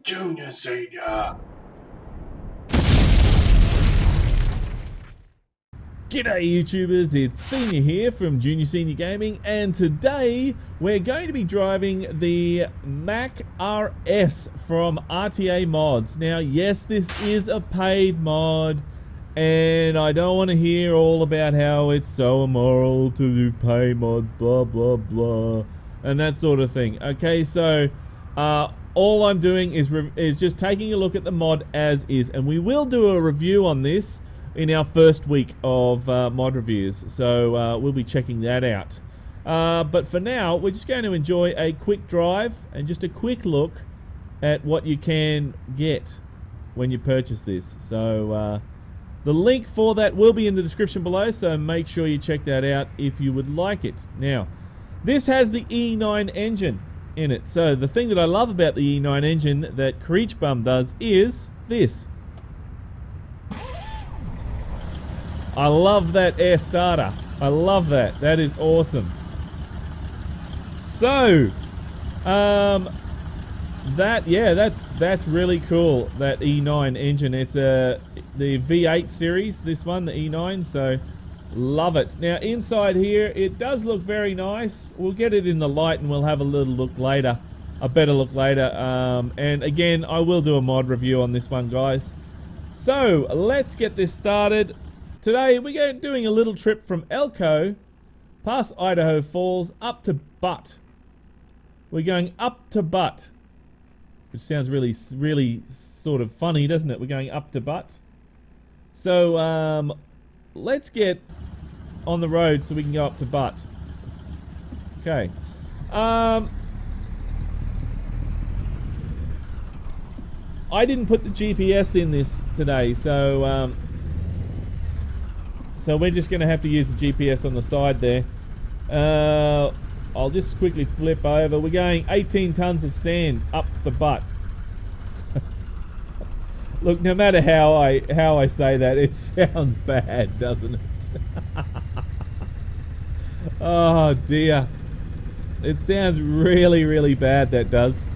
Junior Senior. G'day YouTubers, it's Senior here from Junior Senior Gaming, and today we're going to be driving the MACK RS from RTA Mods. Now yes, this is a paid mod, and I don't want to hear all about how it's so immoral to do pay mods, blah blah blah, and that sort of thing. Okay, so all I'm doing is just taking a look at the mod as is, and we will do a review on this in our first week of mod reviews, so we'll be checking that out. But for now, we're just going to enjoy a quick drive and just a quick look at what you can get when you purchase this. So the link for that will be in the description below, so make sure you check that out if you would like it. Now, this has the E9 engine in it. So the thing that I love about the E9 engine that Creech Bum does is this. I love that air starter. I love that. That is awesome. So, that's really cool. That E9 engine. It's the V8 series. This one, the E9. So, love it. Now inside here, it does look very nice. We'll get it in the light, and we'll have a little look later. A better look later. And again, I will do a mod review on this one, guys. So let's get this started. Today we're doing a little trip from Elko, past Idaho Falls, up to Butte. We're going up to Butte, which sounds really sort of funny, doesn't it? We're going up to Butte. So let's get on the road so we can go up to Butte. Okay. I didn't put the GPS in this today, so we're just going to have to use the GPS on the side there. I'll just quickly flip over. We're going 18 tons of sand up the butt. Look, no matter how I say that, it sounds bad, doesn't it? Oh dear. It sounds really bad, that does.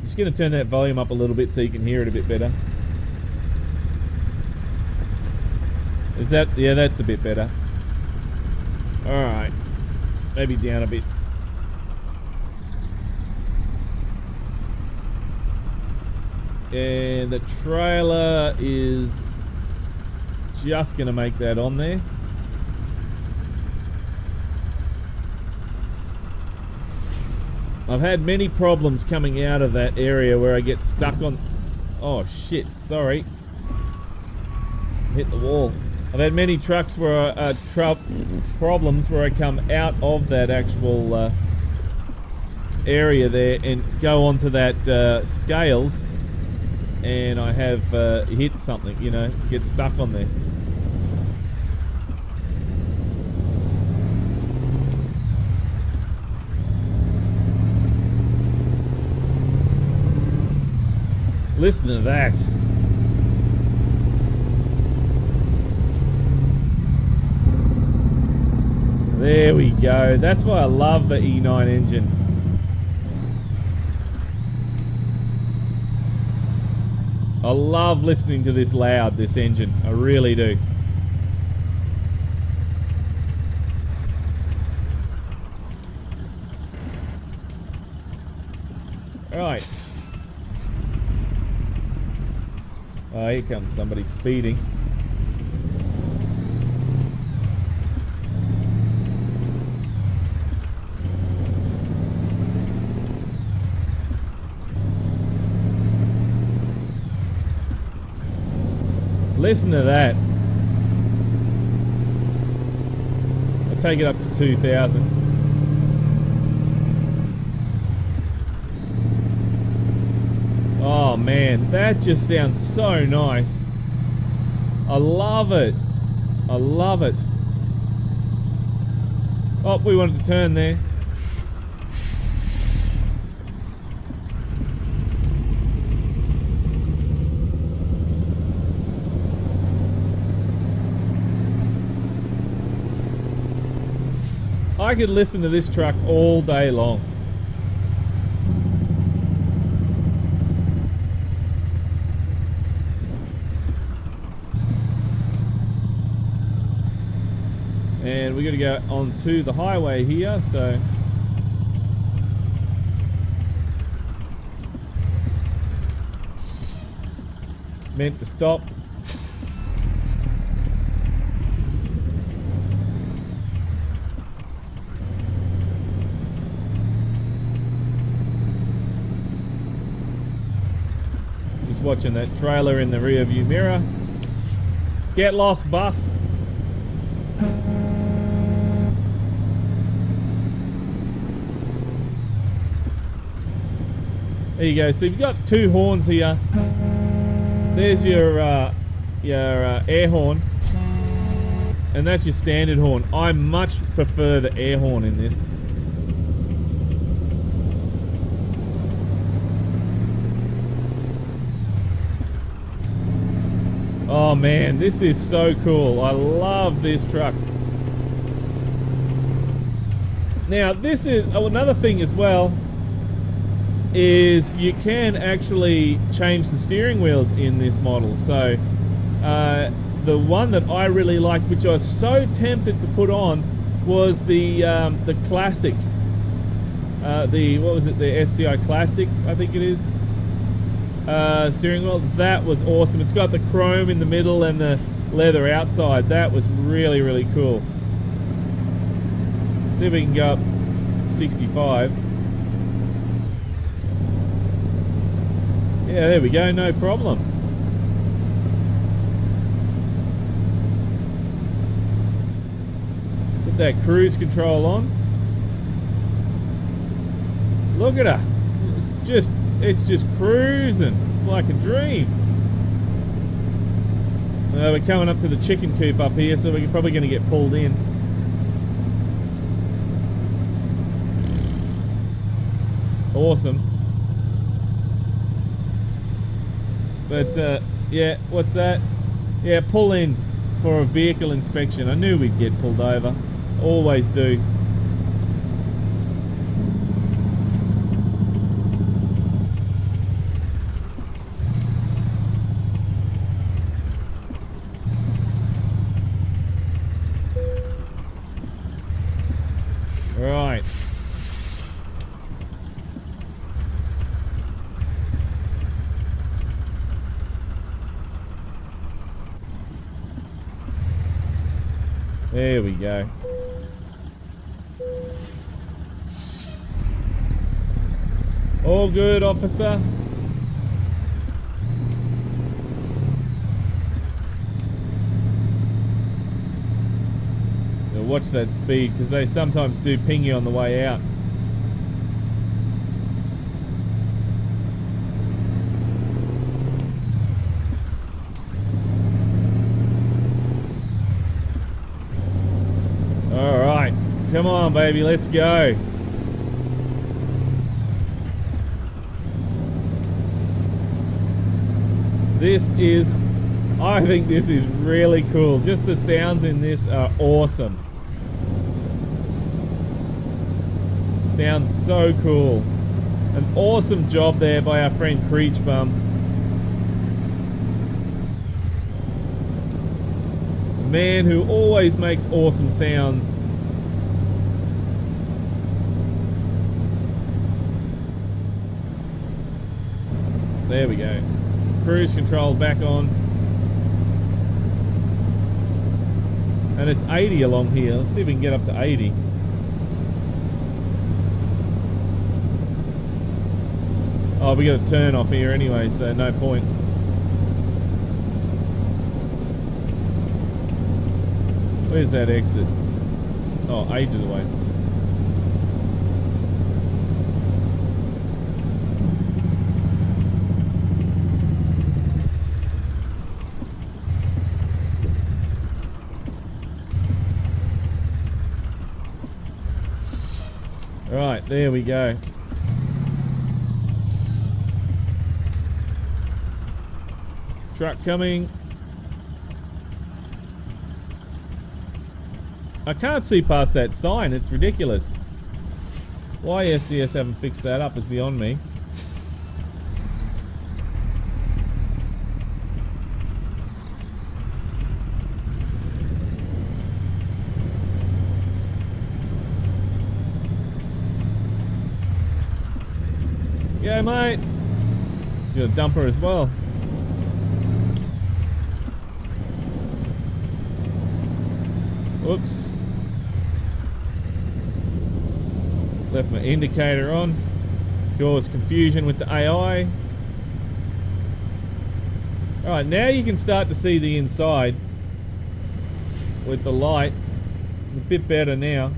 Just going to turn that volume up a little bit so you can hear it a bit better. Is that, yeah, that's a bit better. Alright. Maybe down a bit. And the trailer is just going to make that on there. I've had many problems coming out of that area where I get stuck on... Oh shit, sorry. Hit the wall. I've had many trucks where problems where I come out of that actual area there and go onto that scales, and I have hit something, you know, get stuck on there. Listen to that. There we go. That's why I love the E9 engine. I love listening to this loud, this engine. I really do. Right. Oh, here comes somebody speeding. Listen to that. I'll take it up to 2,000. Oh man, that just sounds so nice. I love it. I love it. Oh, we wanted to turn there. I could listen to this truck all day long. And we're going to go onto the highway here, so... meant to stop. Just watching that trailer in the rear view mirror. Get lost, bus. There you go. So you've got two horns here. There's your air horn, and that's your standard horn. I much prefer the air horn in this. Oh man, this is so cool. I love this truck. Now this is another thing as well, is you can actually change the steering wheels in this model. So the one that I really liked, which I was so tempted to put on, was the classic, what was it, the SCI Classic, I think it is, steering wheel. That was awesome. It's got the chrome in the middle and the leather outside. That was really, really cool. See if we can go up to 65. Yeah, there we go, no problem. Put that cruise control on. Look at her. It's just cruising. It's like a dream. We're coming up to the chicken coop up here, so we're probably going to get pulled in. Awesome. But, yeah, what's that? Yeah, pull in for a vehicle inspection. I knew we'd get pulled over. Always do. Right. There we go. All good, officer. Now watch that speed, because they sometimes do ping you on the way out. Alright, come on baby, let's go. I think this is really cool. Just the sounds in this are awesome. Sounds so cool. An awesome job there by our friend Creech Bum. A man who always makes awesome sounds. There we go. Cruise control back on. And it's 80 along here. Let's see if we can get up to 80. Oh, we got a turn off here anyway, so no point. Where's that exit? Oh, ages away. Right, there we go. Truck coming. I can't see past that sign, it's ridiculous. Why SCS haven't fixed that up is beyond me. Yeah, mate. Got a dumper as well. Whoops. Left my indicator on. Cause confusion with the AI. Alright, now you can start to see the inside with the light. It's a bit better now.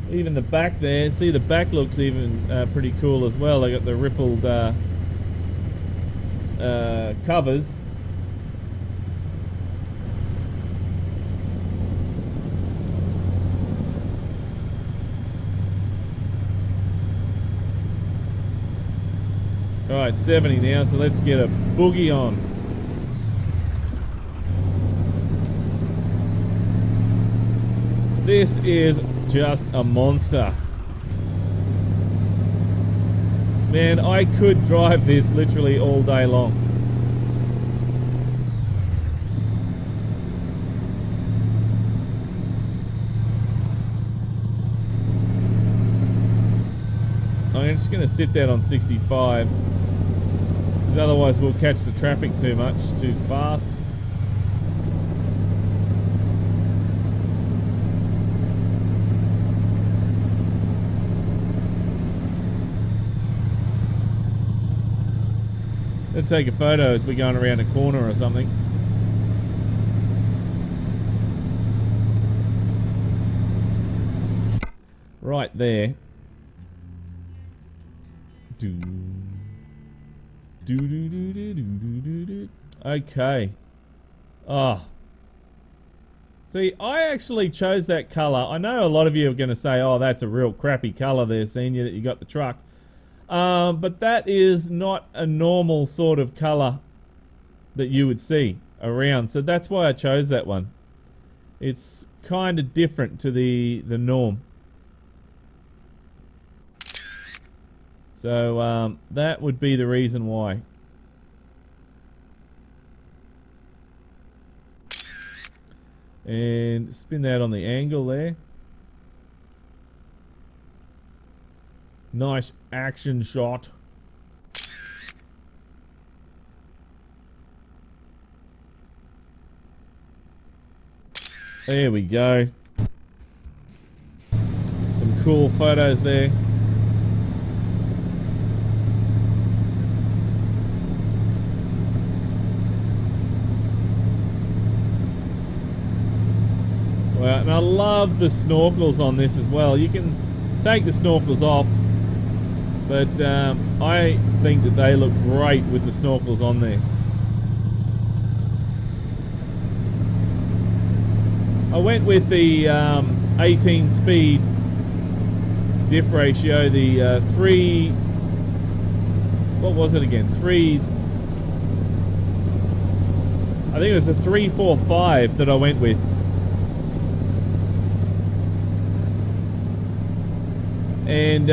Even the back there, see the back looks even pretty cool as well. They got the rippled covers. Alright, 70 now, so let's get a boogie on. This is just a monster. Man, I could drive this literally all day long. I'm just going to sit that on 65. Because otherwise we'll catch the traffic too much, too fast. I'll take a photo as we're going around a corner or something. Right there. Okay. Ah. See, I actually chose that colour. I know a lot of you are going to say, oh, that's a real crappy colour there, Senior, that you got the truck. But that is not a normal sort of colour that you would see around. So that's why I chose that one. It's kind of different to the norm. So that would be the reason why. And spin that on the angle there. Nice action shot. There we go. Some cool photos there. Well, and I love the snorkels on this as well. You can take the snorkels off, but I think that they look great with the snorkels on there. I went with the 18 speed diff ratio, the 3, what was it again? I think it was a 345 that I went with. And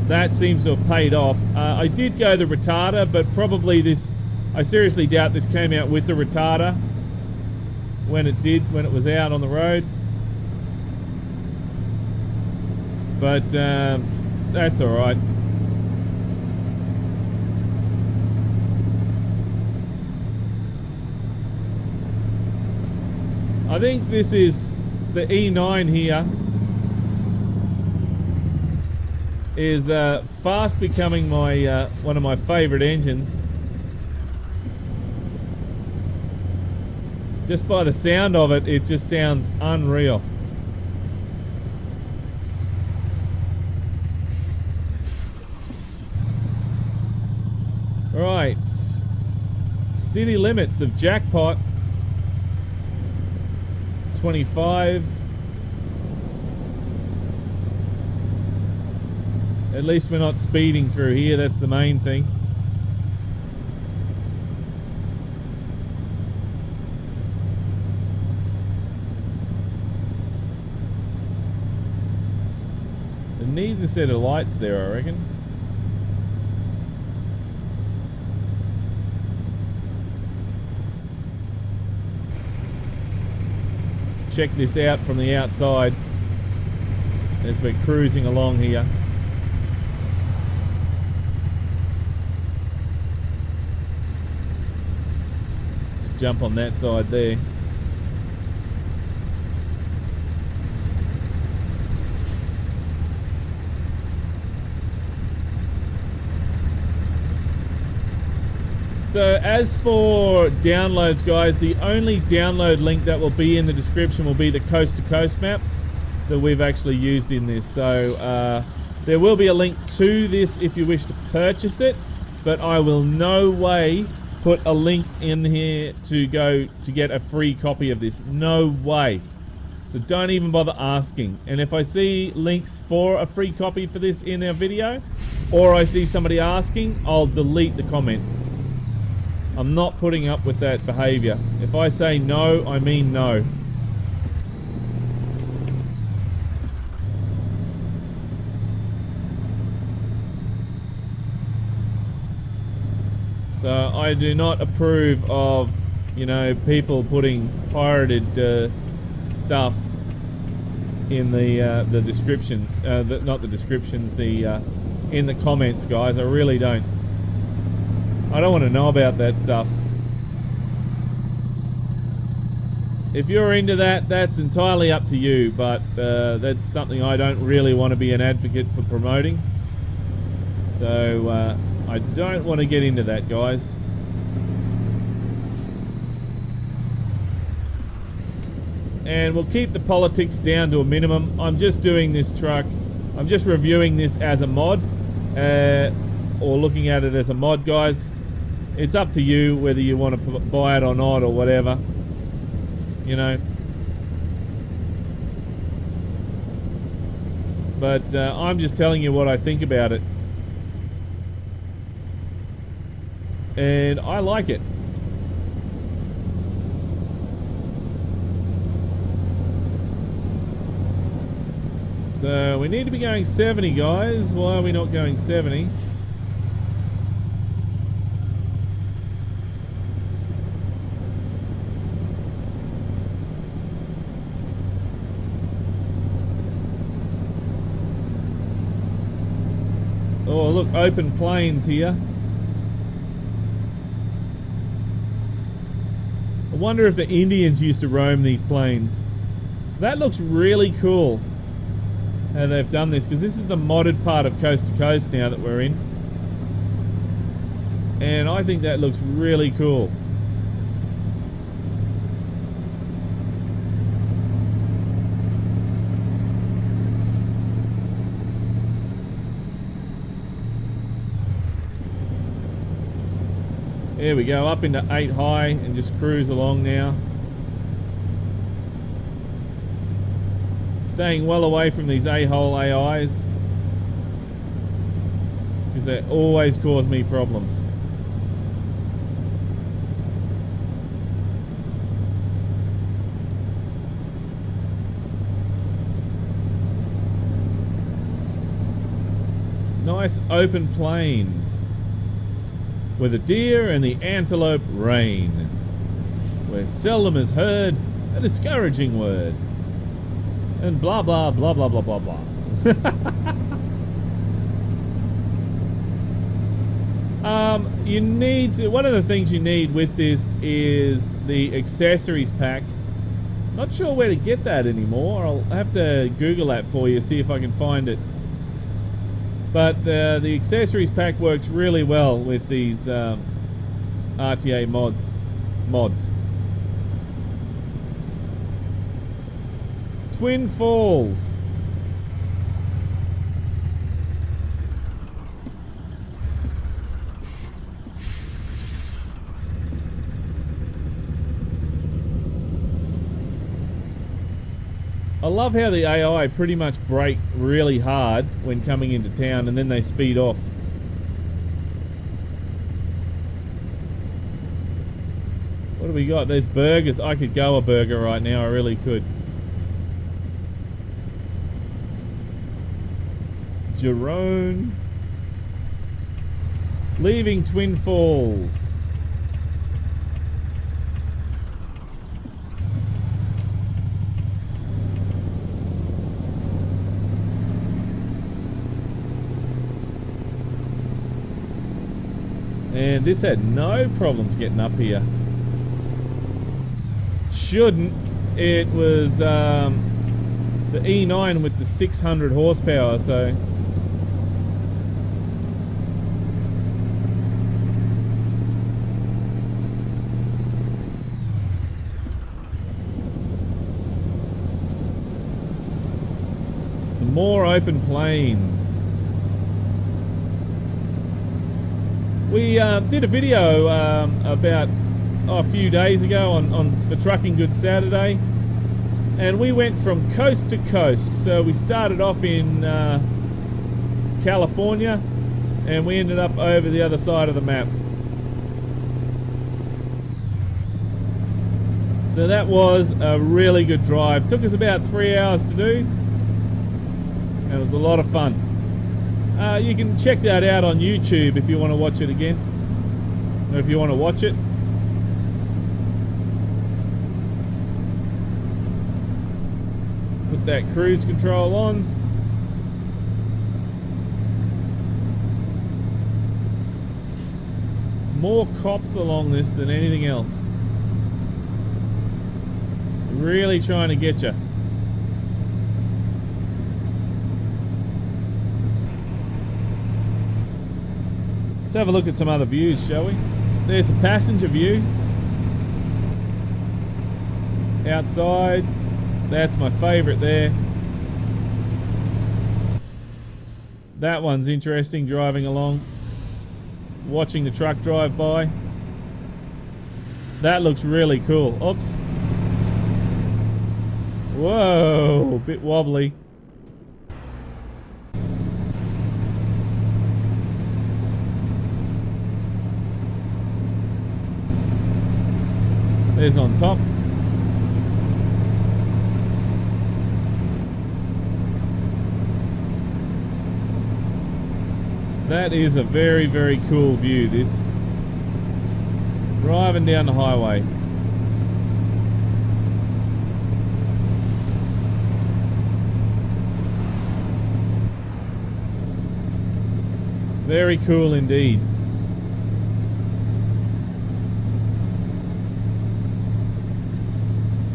that seems to have paid off. I did go the retarder, but probably this, I seriously doubt this came out with the retarder when it was out on the road. But that's alright. I think this is the E9 here. Is fast becoming my one of my favourite engines. Just by the sound of it, it just sounds unreal. Right, city limits of Jackpot 25. At least we're not speeding through here, that's the main thing. It needs a set of lights there, I reckon. Check this out from the outside. as we're cruising along here. Jump on that side there. So as for downloads, guys, the only download link that will be in the description will be the coast to coast map that we've actually used in this. So there will be a link to this if you wish to purchase it, but I will no way put a link in here to go to get a free copy of this. No way. So don't even bother asking. And if I see links for a free copy for this in our video, or I see somebody asking, I'll delete the comment. I'm not putting up with that behavior. If I say no, I mean no. So I do not approve of, you know, people putting pirated stuff in the descriptions. Not the descriptions, in the comments, guys. I really don't. I don't want to know about that stuff. If you're into that, that's entirely up to you, but that's something I don't really want to be an advocate for promoting. So I don't want to get into that, guys. And we'll keep the politics down to a minimum. I'm just doing this truck. I'm just reviewing this as a mod, or looking at it as a mod, guys. It's up to you whether you want to buy it or not, or whatever. You know. But I'm just telling you what I think about it. And I like it. So we need to be going 70, guys. Why are we not going 70? Oh, look, open plains here. I wonder if the Indians used to roam these plains. That looks really cool how they've done this, because this is the modded part of Coast to Coast now that we're in. And I think that looks really cool. There we go, up into 8 high and just cruise along now. Staying well away from these a-hole AIs, because they always cause me problems. Nice open plains where the deer and the antelope reign, where seldom is heard a discouraging word, and blah blah blah blah blah blah blah. You need to, one of the things you need with this is the accessories pack. Not sure where to get that anymore. I'll have to Google that for you, see if I can find it. But the accessories pack works really well with these RTA mods. Twin Falls. I love how the AI pretty much brake really hard when coming into town, and then they speed off. What do we got? There's burgers. I could go a burger right now. I really could. Jerome. Leaving Twin Falls. And this had no problems getting up here. Shouldn't. It was the E9 with the 600 horsepower, so... Some more open plains. We did a video about a few days ago on for Trucking Good Saturday, and we went from coast to coast. So we started off in California, and we ended up over the other side of the map. So that was a really good drive. Took us about 3 hours to do, and it was a lot of fun. You can check that out on YouTube if you want to watch it again, or if you want to watch it. Put that cruise control on. More cops along this than anything else. Really trying to get you. Let's have a look at some other views, shall we? There's a passenger view. Outside. That's my favourite there. That one's interesting, driving along. Watching the truck drive by. That looks really cool. Oops. Whoa, a bit wobbly. There's on top. That is a very, very cool view, this. Driving down the highway. Very cool indeed.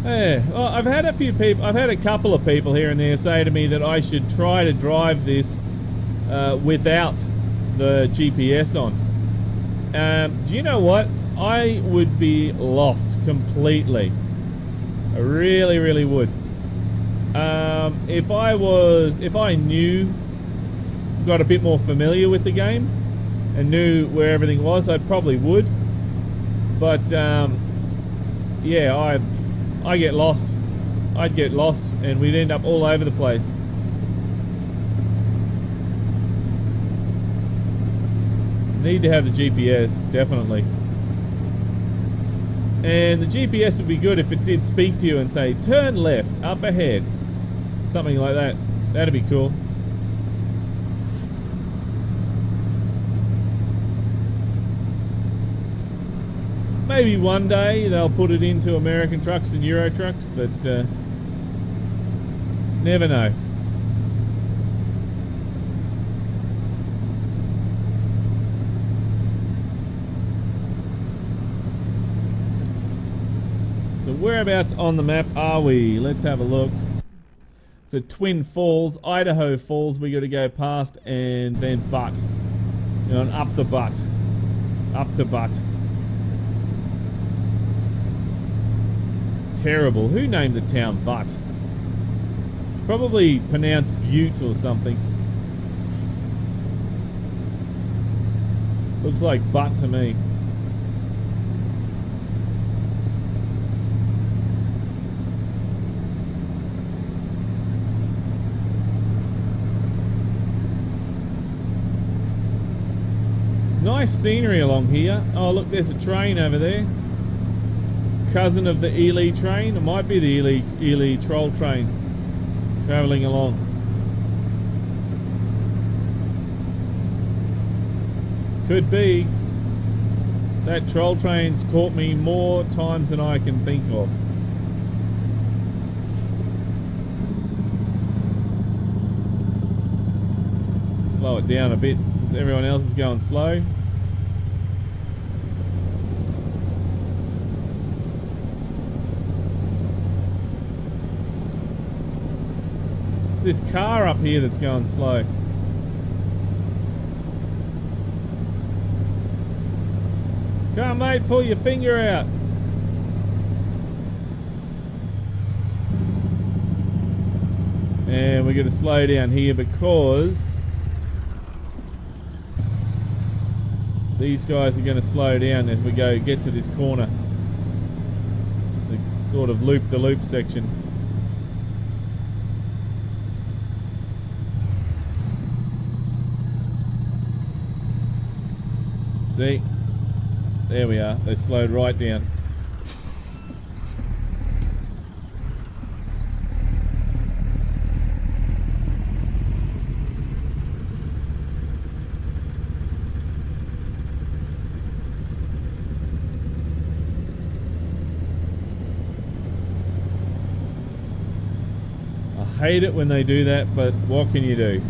Yeah, well, I've had a couple of people here and there say to me that I should try to drive this without the GPS on. Do you know what? I would be lost completely. I really, really would. If I knew, got a bit more familiar with the game and knew where everything was, I probably would. But yeah, I get lost. I'd get lost and we'd end up all over the place. Need to have the GPS, definitely. And the GPS would be good if it did speak to you and say, turn left, up ahead. Something like that. That'd be cool. Maybe one day they'll put it into American trucks and Euro trucks, but never know. So whereabouts on the map are we? Let's have a look. So Twin Falls, Idaho Falls we got to go past, and then Butte. You know, and up the Butte. Up to Butte. It's terrible. Who named the town Butte? It's probably pronounced Butte or something. Looks like Butte to me. Nice scenery along here. Oh look, there's a train over there. Cousin of the Ely train. It might be the Ely troll train travelling along. Could be. That troll train's caught me more times than I can think of. Slow it down a bit since everyone else is going slow. It's this car up here that's going slow. Come on, mate, pull your finger out. And we're going to slow down here because these guys are going to slow down as we get to this corner. The sort of loop-the-loop section. See? There we are. They slowed right down. I hate it when they do that, but what can you do?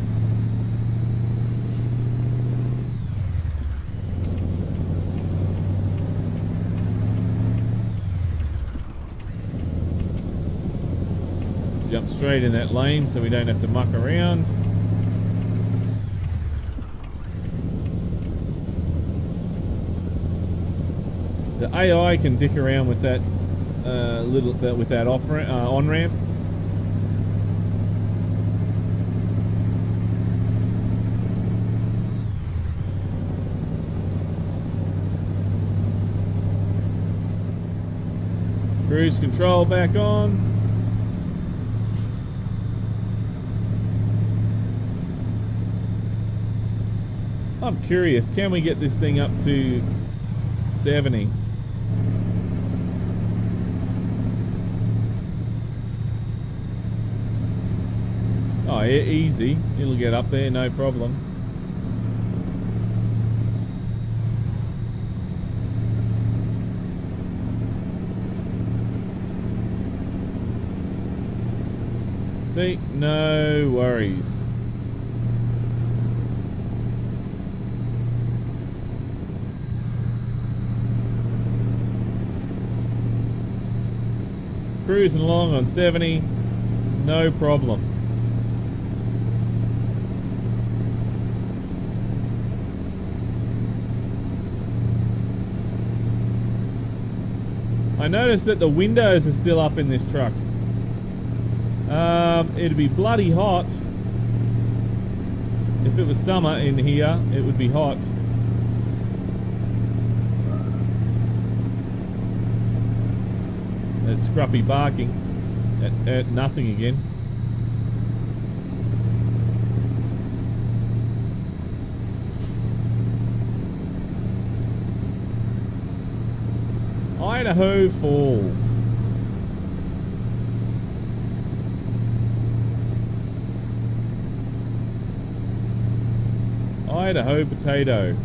Jump straight in that lane so we don't have to muck around. The AI can dick around with that with that on ramp. Cruise control back on. I'm curious, can we get this thing up to 70? Oh, easy. It'll get up there, no problem. See, no worries. Cruising along on 70, no problem. I noticed that the windows are still up in this truck. It'd be bloody hot. If it was summer in here, it would be hot. That scruffy barking at nothing again. Idaho Falls. Idaho potato.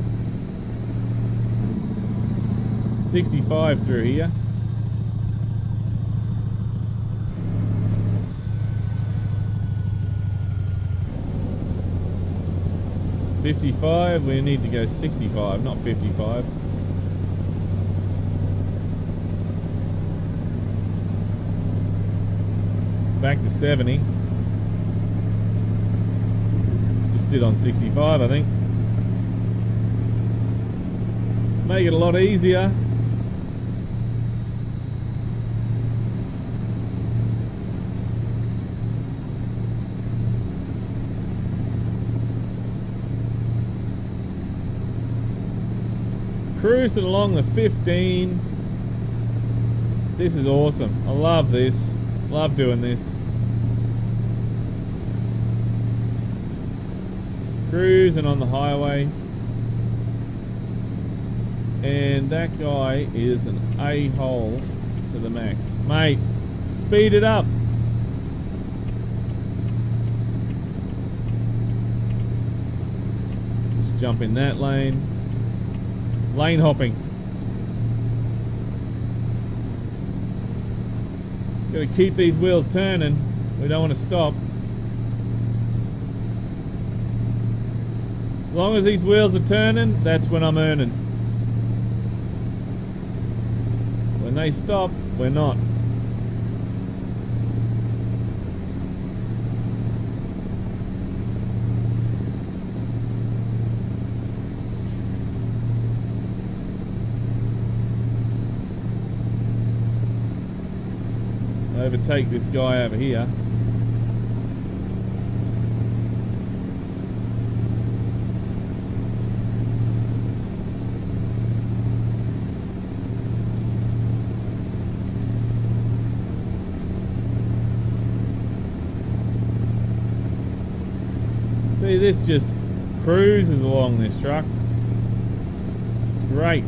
65 through here. $55, we need to go 65, not 55. Back to 70. Just sit on 65, I think. Make it a lot easier. Cruising along the 15. This is awesome. I love this. Love doing this. Cruising on the highway. And that guy is an a-hole to the max. Mate, speed it up. Just jump in that lane. Lane hopping. Got to keep these wheels turning. We don't want to stop. As long as these wheels are turning, that's when I'm earning. When they stop, we're not. overtake this guy over here. See, this just cruises along, this truck. It's great.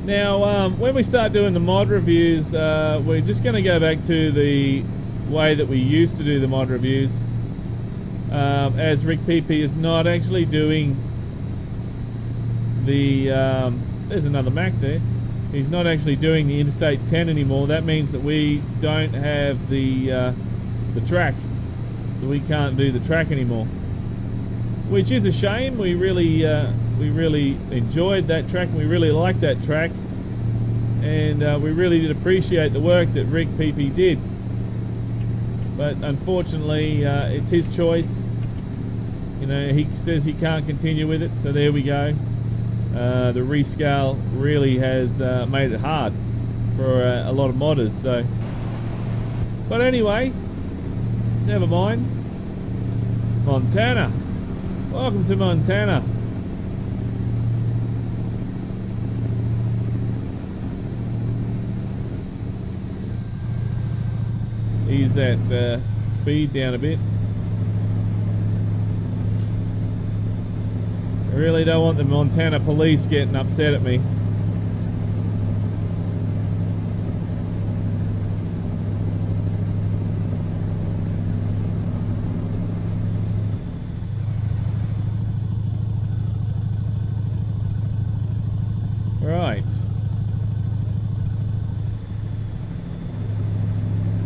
Now, when we start doing the mod reviews, we're just going to go back to the way that we used to do the mod reviews. As Rick PP is not actually doing the... there's another Mac there. He's not actually doing the Interstate 10 anymore. That means that we don't have the track. So we can't do the track anymore. Which is a shame. We really enjoyed that track, and we really liked that track, and we really did appreciate the work that Rick PP did. But unfortunately, it's his choice. You know, he says he can't continue with it, so there we go. The rescale really has made it hard for a lot of modders. So, but anyway, never mind. Montana. Welcome to Montana. Ease that speed down a bit. I really don't want the Montana police getting upset at me. Right.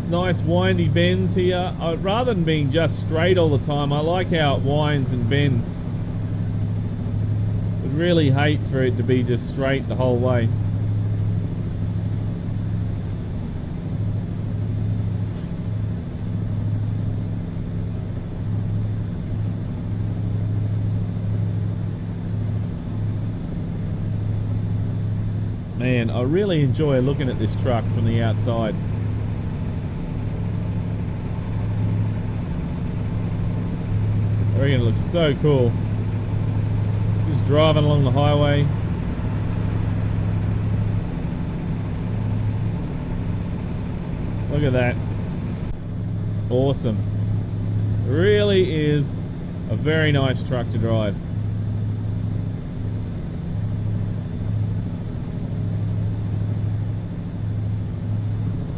Nice windy bends here. Rather than being just straight all the time, I like how it winds and bends. Would really hate for it to be just straight the whole way. Man, I really enjoy looking at this truck from the outside. I reckon it looks so cool. Just driving along the highway. Look at that. Awesome. It really is a very nice truck to drive.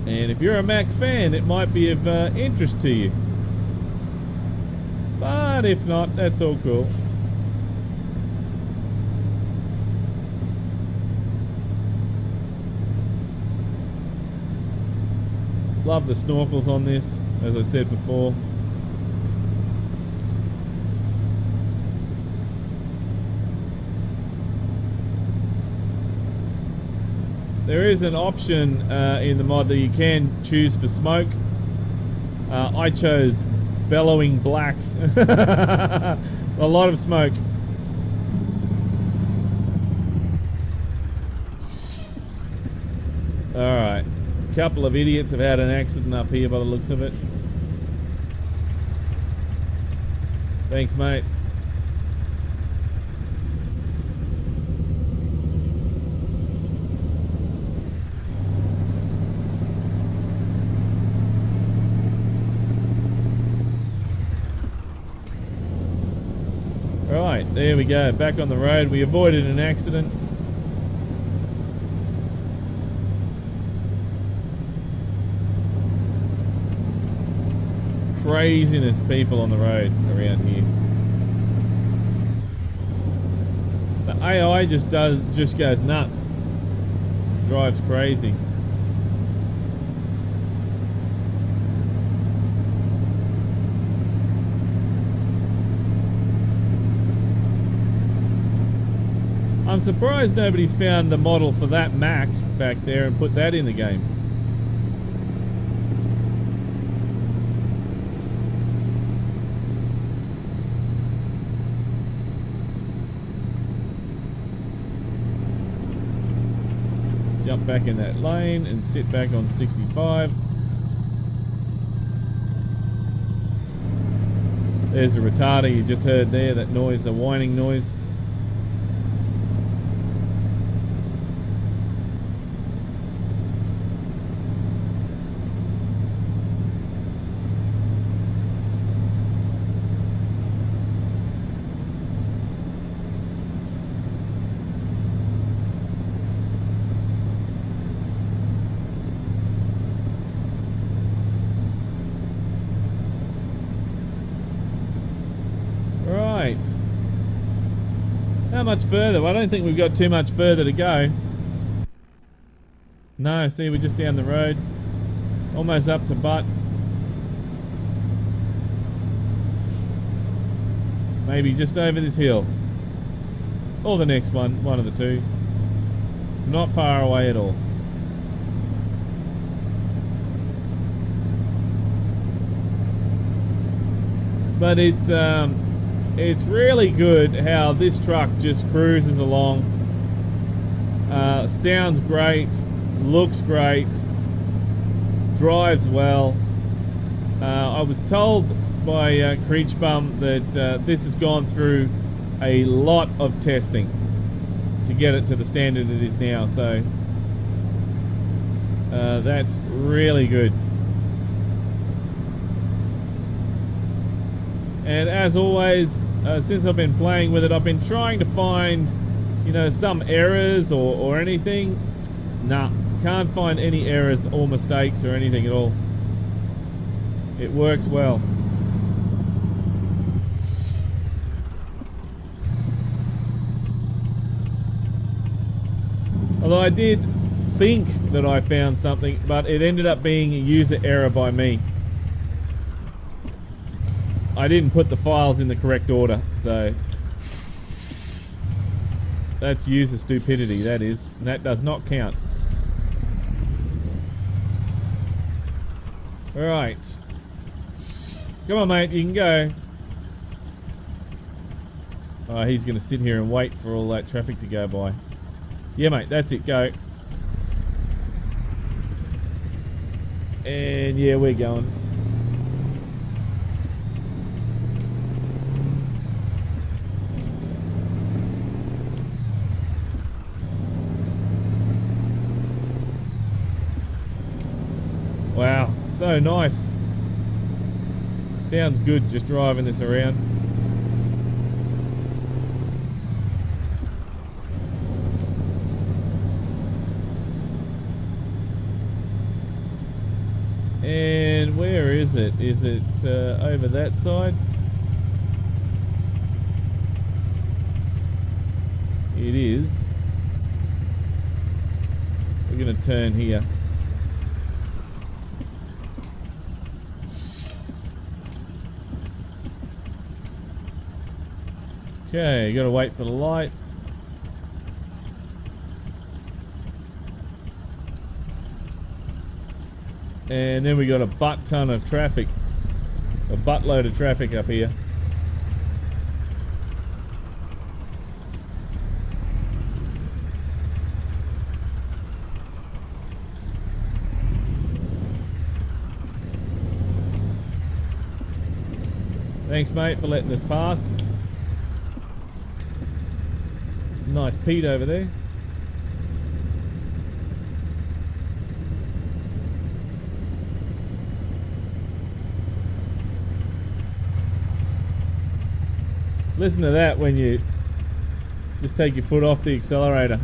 And if you're a Mack fan, it might be of interest to you. But if not, that's all cool. Love the snorkels on this, as I said before. There is an option in the mod that you can choose for smoke. I chose bellowing black. A lot of smoke. Alright. A couple of idiots have had an accident up here by the looks of it. Thanks, mate. Right, there we go, back on the road. We avoided an accident. Craziness people on the road around here. The AI just goes nuts. Drives crazy. I'm surprised nobody's found the model for that Mac back there and put that in the game. jump back in that lane and sit back on 65. There's the retarder you just heard there, that noise, the whining noise. Right. How much further? Well, I don't think we've got too much further to go. No, see, we're just down the road. Almost up to Butt. Maybe just over this hill. Or the next one, one of the two. Not far away at all. But it's really good how this truck just cruises along. Sounds great, looks great, drives well. I was told by Creech Bum that this has gone through a lot of testing to get it to the standard it is now, so that's really good. And as always, since I've been playing with it, I've been trying to find, you know, some errors or anything. Nah, can't find any errors or mistakes or anything at all. It works well. Although I did think that I found something, but it ended up being a user error by me. I didn't put the files in the correct order, so that's user stupidity, that is, and that does not count. Alright. Come on, mate, you can go. Oh, he's going to sit here and wait for all that traffic to go by. Yeah, mate, that's it, go. And yeah, we're going. Wow, so nice. Sounds good just driving this around. And where is it? Is it over that side? It is. We're going to turn here. Okay, you gotta wait for the lights. And then we got a butt ton of traffic. A buttload of traffic up here. Thanks, mate, for letting us past. Nice Pete over there. Listen to that when you just take your foot off the accelerator.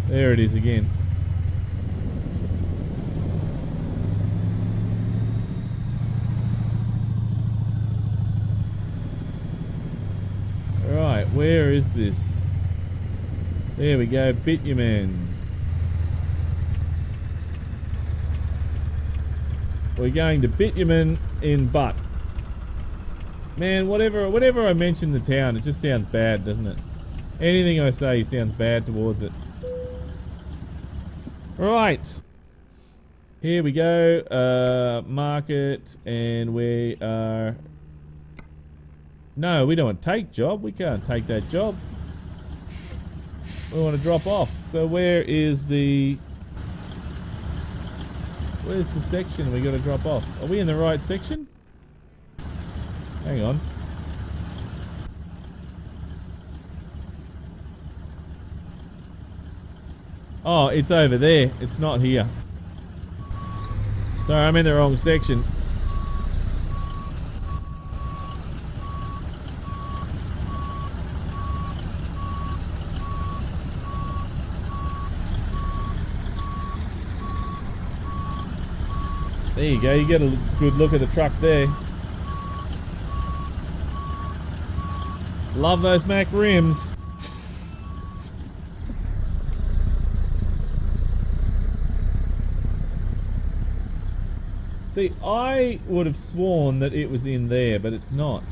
There it is again. Alright, where is this? There we go, bitumen. We're going to bitumen in Butt. Man, whatever I mention the town, it just sounds bad, doesn't it? Anything I say sounds bad towards it. Right. Here we go. Market, and we are No, we don't want to take job. We can't take that job. We want to drop off. So where's the section we got to drop off? Are we in the right section? Hang on. Oh, it's over there. It's not here. Sorry, I'm in the wrong section. There you go, you get a good look at the truck there. Love those MACK rims. See, I would have sworn that it was in there, but it's not.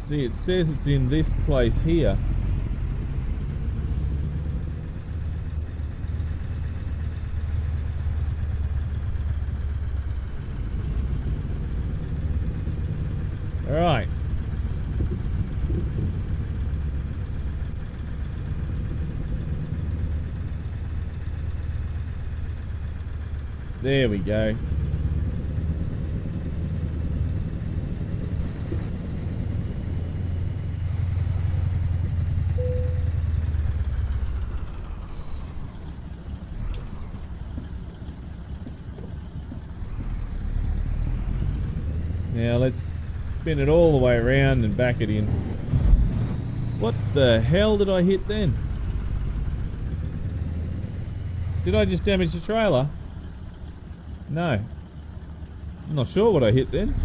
See, it says it's in this place here. All right. There we go. Now let's spin it all the way around and back it in. What the hell did I hit then? Did I just damage the trailer? No. I'm not sure what I hit then.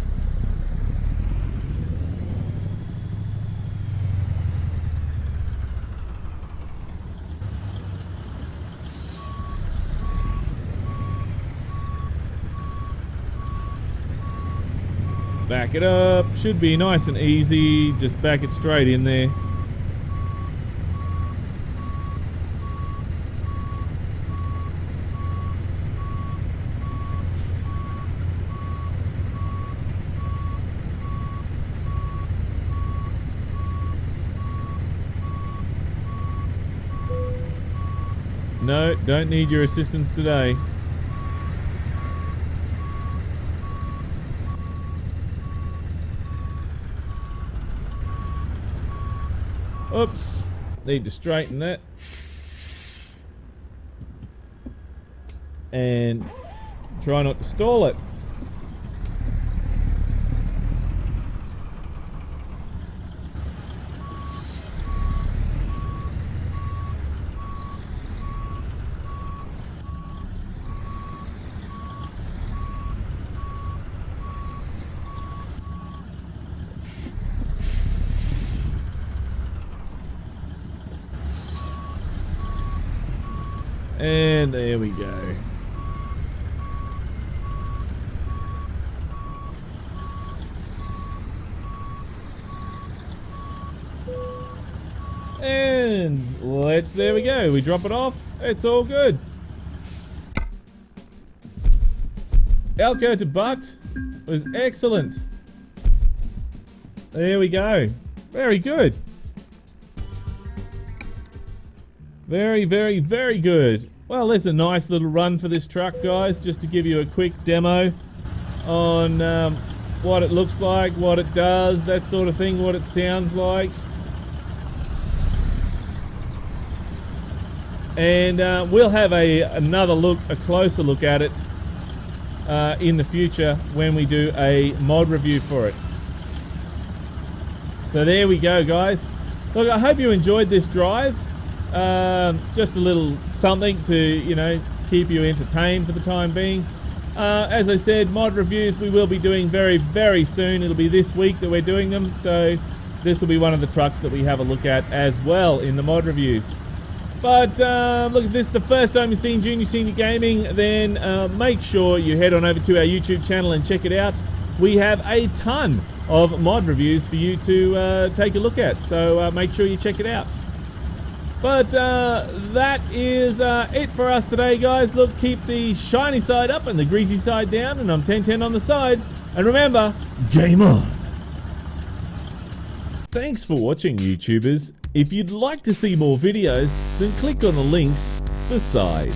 Back it up. Should be nice and easy. Just back it straight in there. No, don't need your assistance today. Oops, need to straighten that. And try not to stall it. And there we go. And there we go. We drop it off. It's all good. Elko to butt was excellent. There we go. Very good. Very, very, very good. Well, there's a nice little run for this truck, guys, just to give you a quick demo on what it looks like, what it does, that sort of thing, what it sounds like. And we'll have another look, a closer look at it in the future when we do a mod review for it. So there we go, guys. Look, I hope you enjoyed this drive. Just a little something to, you know, keep you entertained for the time being. As I said, mod reviews we will be doing very, very soon. It'll be this week that we're doing them, so this will be one of the trucks that we have a look at as well in the mod reviews. But look, if this is the first time you've seen Junior Senior Gaming, then make sure you head on over to our YouTube channel and check it out. We have a ton of mod reviews for you to take a look at, so make sure you check it out. But that is it for us today, guys. Look, keep the shiny side up and the greasy side down, and I'm 1010 on the side. And remember, game on! Thanks for watching, YouTubers. If you'd like to see more videos, then click on the links beside.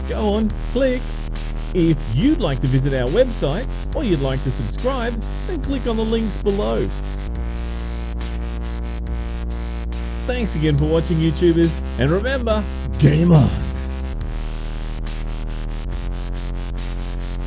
Go on, click. If you'd like to visit our website or you'd like to subscribe, then click on the links below. Thanks again for watching, YouTubers, and remember, game on!